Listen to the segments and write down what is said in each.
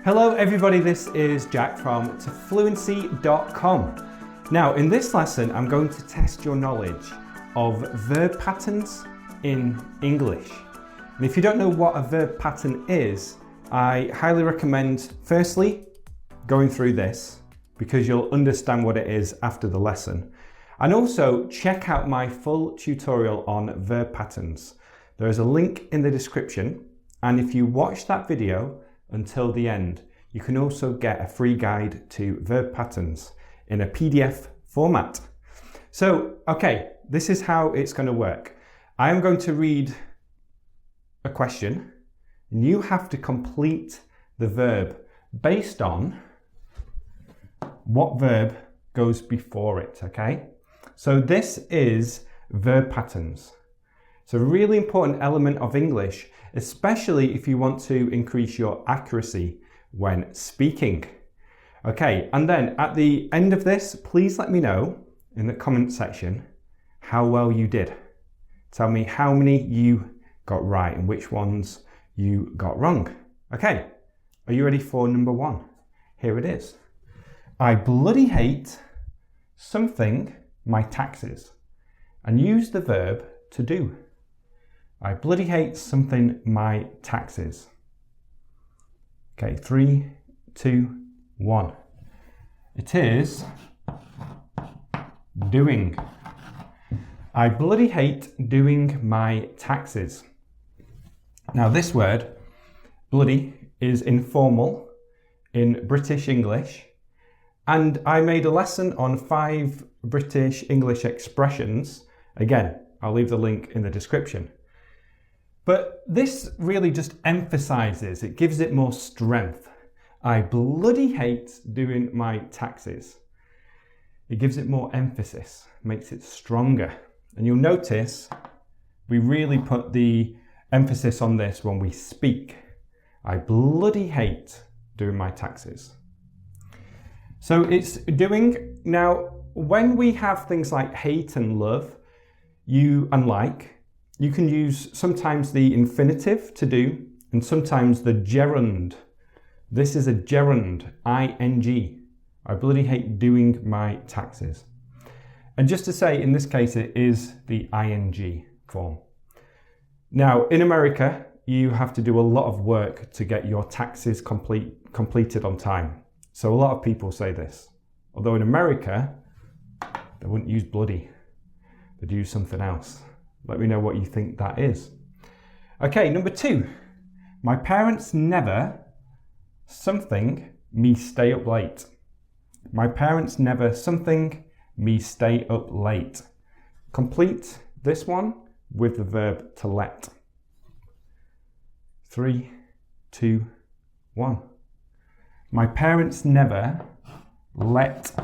Hello everybody, this is Jack from Fluency.com. Now in this lesson I'm going to test your knowledge of verb patterns in English. And if you don't know what a verb pattern is, I highly recommend firstly going through this because you'll understand what it is after the lesson. And also check out my full tutorial on verb patterns. There is a link in the description, and if you watch that video until the end, you can also get a free guide to verb patterns in a PDF format. So, okay, this is how it's going to work. I am going to read a question, and you have to complete the verb based on what verb goes before it, okay? So this is verb patterns. It's a really important element of English, especially if you want to increase your accuracy when speaking. Okay, and then at the end of this, please let me know in the comment section how well you did. Tell me how many you got right and which ones you got wrong. Okay, are you ready for number one? Here it is. I bloody hate something my taxes, and use the verb to do. I bloody hate something my taxes. Okay, 3, 2, 1. It is doing. I bloody hate doing my taxes. Now this word, bloody, is informal in British English, and I made a lesson on 5 British English expressions. Again, I'll leave the link in the description. But this really just emphasizes, it gives it more strength. I bloody hate doing my taxes. It gives it more emphasis, makes it stronger. And you'll notice we really put the emphasis on this when we speak. I bloody hate doing my taxes. So it's doing. Now, when we have things like hate and love, and like, you can use sometimes the infinitive to do and sometimes the gerund. This is a gerund, ing. I bloody hate doing my taxes. And just to say, in this case, it is the ing form. Now, in America, you have to do a lot of work to get your taxes completed on time. So a lot of people say this. Although in America, they wouldn't use bloody. They'd use something else. Let me know what you think that is. Okay, number 2. My parents never something me stay up late. My parents never something me stay up late. Complete this one with the verb to let. 3, 2, 1. My parents never let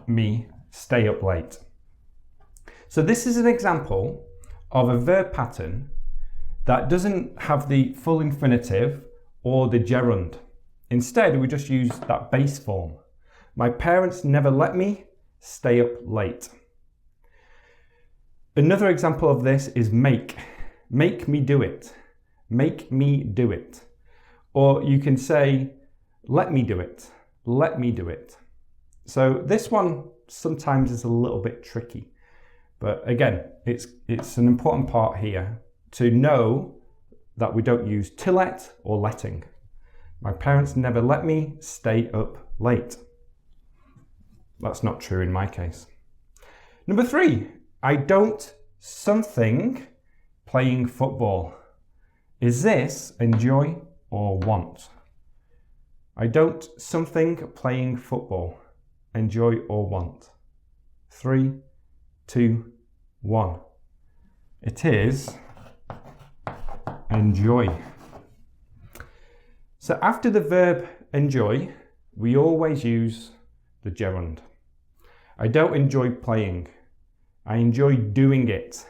me stay up late. So this is an example of a verb pattern that doesn't have the full infinitive or the gerund. Instead, we just use that base form. My parents never let me stay up late. Another example of this is make. Make me do it. Make me do it. Or you can say, let me do it. Let me do it. So this one sometimes is a little bit tricky. But again, it's an important part here to know that we don't use to let or letting. My parents never let me stay up late. That's not true in my case. Number 3, I don't something playing football. Is this enjoy or want? I don't something playing football. Enjoy or want. 3, 2, 1. It is enjoy. So after the verb enjoy, we always use the gerund. I don't enjoy playing. I enjoy doing it.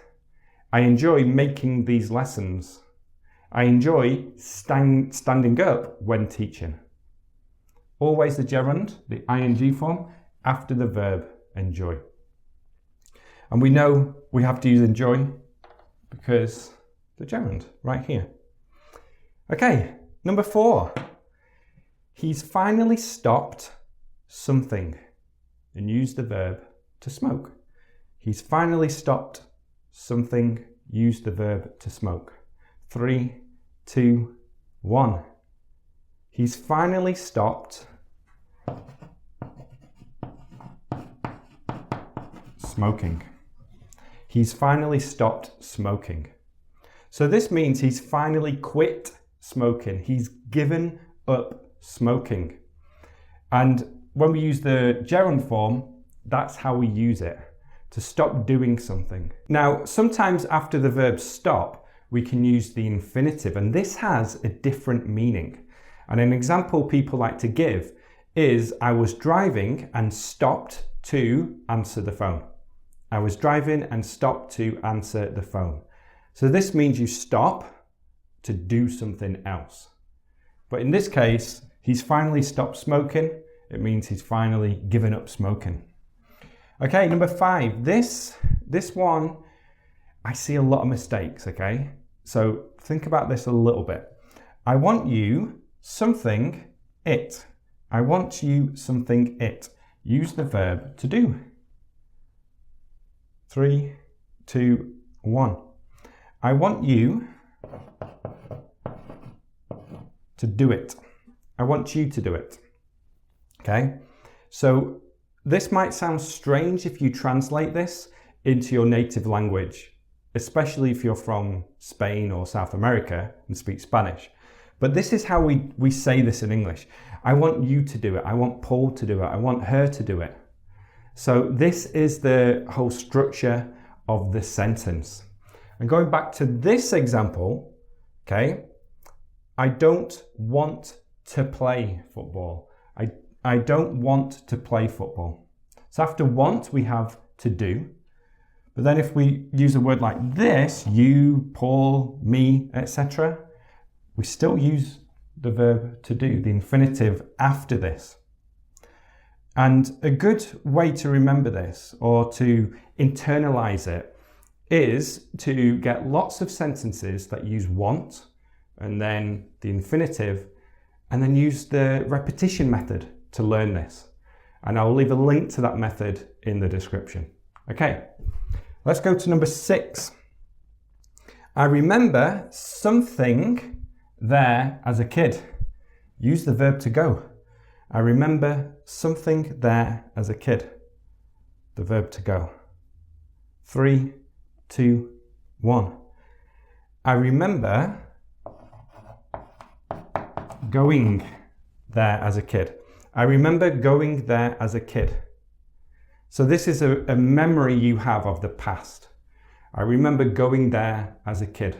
I enjoy making these lessons. I enjoy standing up when teaching. Always the gerund, the ing form, after the verb enjoy. And we know we have to use enjoy because the gerund right here. Okay, number 4. he's finally stopped something, and use the verb to smoke. He's finally stopped something, use the verb to smoke. 3, 2, 1. He's finally stopped smoking. He's finally stopped smoking. So this means he's finally quit smoking. He's given up smoking. And when we use the gerund form, that's how we use it, to stop doing something. Now, sometimes after the verb stop, we can use the infinitive, and this has a different meaning. And an example people like to give is, I was driving and stopped to answer the phone. I was driving and stopped to answer the phone. So this means you stop to do something else. But in this case, he's finally stopped smoking. It means he's finally given up smoking. Okay, number 5. This one, I see a lot of mistakes, okay? So think about this a little bit. I want you something it. I want you something it. Use the verb to do. 3, 2, 1. I want you to do it. I want you to do it. Okay? So this might sound strange if you translate this into your native language, especially if you're from Spain or South America and speak Spanish. But this is how we say this in English. I want you to do it. I want Paul to do it. I want her to do it. So this is the whole structure of the sentence. And going back to this example, okay, I don't want to play football. I don't want to play football. So after want, we have to do. But then if we use a word like this, you, Paul, me, etc., we still use the verb to do, the infinitive after this. And a good way to remember this, or to internalize it, is to get lots of sentences that use want, and then the infinitive, and then use the repetition method to learn this. And I'll leave a link to that method in the description. Okay, let's go to number 6. I remember something there as a kid. Use the verb to go. I remember something there as a kid. The verb to go. 3, 2, 1. I remember going there as a kid. I remember going there as a kid. So this is a memory you have of the past. I remember going there as a kid.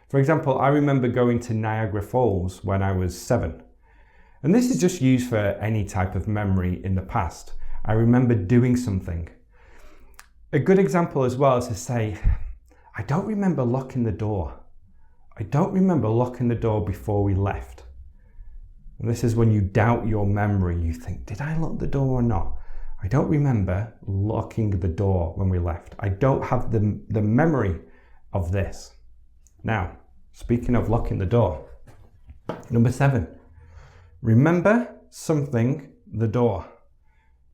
For example, I remember going to Niagara Falls when I was 7. And this is just used for any type of memory in the past. I remember doing something. A good example as well is to say, I don't remember locking the door. I don't remember locking the door before we left. And this is when you doubt your memory. You think, did I lock the door or not? I don't remember locking the door when we left. I don't have the memory of this. Now, speaking of locking the door, number 7. Remember something, the door,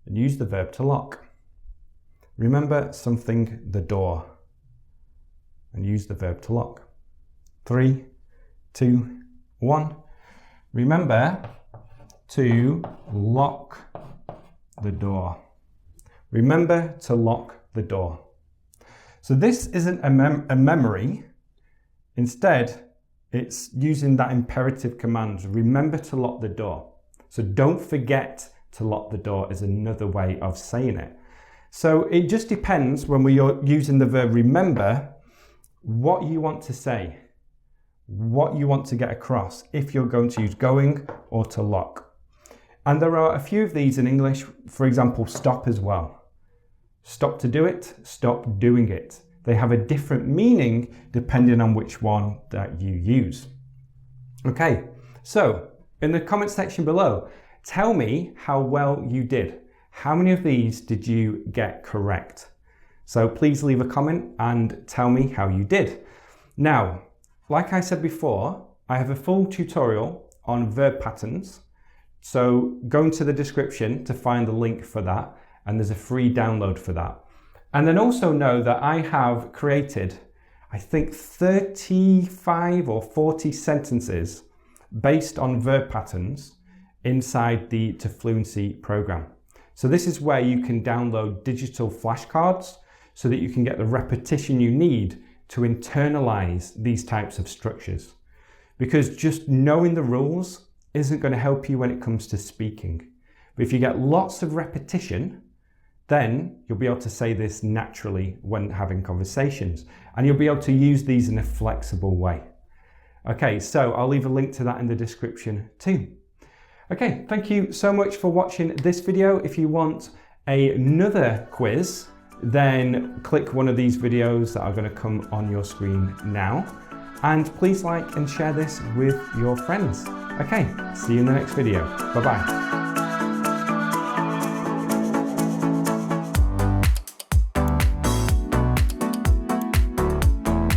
and use the verb to lock. Remember something, the door, and use the verb to lock. 3, 2, 1. Remember to lock the door. Remember to lock the door. So this isn't a memory. Instead, it's using that imperative command. Remember to lock the door. So don't forget to lock the door is another way of saying it. So it just depends when we are using the verb remember, what you want to say, what you want to get across, if you're going to use going or to lock. And there are a few of these in English, for example, stop as well. Stop to do it, stop doing it. They have a different meaning depending on which one that you use. Okay, so in the comment section below, tell me how well you did. How many of these did you get correct? So please leave a comment and tell me how you did. Now, like I said before, I have a full tutorial on verb patterns So go into the description to find the link for that, and there's a free download for that. And then also know that I have created, I think 35 or 40 sentences based on verb patterns inside the To Fluency program. So this is where you can download digital flashcards so that you can get the repetition you need to internalize these types of structures. Because just knowing the rules isn't going to help you when it comes to speaking. But if you get lots of repetition, then you'll be able to say this naturally when having conversations, and you'll be able to use these in a flexible way. Okay, so I'll leave a link to that in the description too. Okay, thank you so much for watching this video. If you want another quiz, then click one of these videos that are going to come on your screen now. And please like and share this with your friends. Okay, see you in the next video. Bye-bye.